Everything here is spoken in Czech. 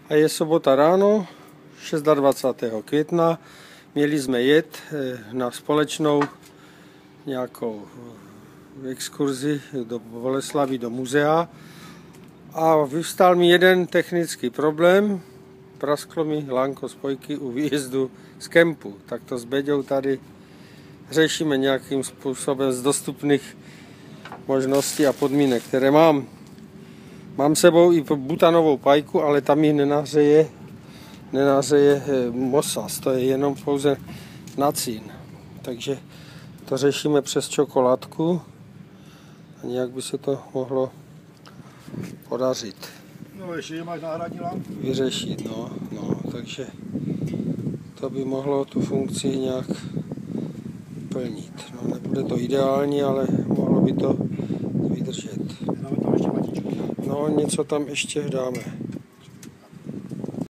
A je sobota ráno, 26. května. Měli jsme jet na společnou nějakou exkurzi do Boleslavi, do muzea. A vyvstal mi jeden technický problém. Prasklo mi lánko spojky u výjezdu z kempu. Tak to s Beďou tady řešíme nějakým způsobem z dostupných možností a podmínek, které mám. Mám sebou i butanovou pajku, ale tam ji nenahřeje mosas, to je jenom pouze na cín. Takže to řešíme přes čokoládku a nějak by se to mohlo podařit. No, ještě máš náhradní lampu. Vyřešit, no, takže to by mohlo tu funkci nějak plnit. No, nebude to ideální, ale mohlo by to vydržet. Dáme tam ještě matičku. No, něco tam ještě dáme.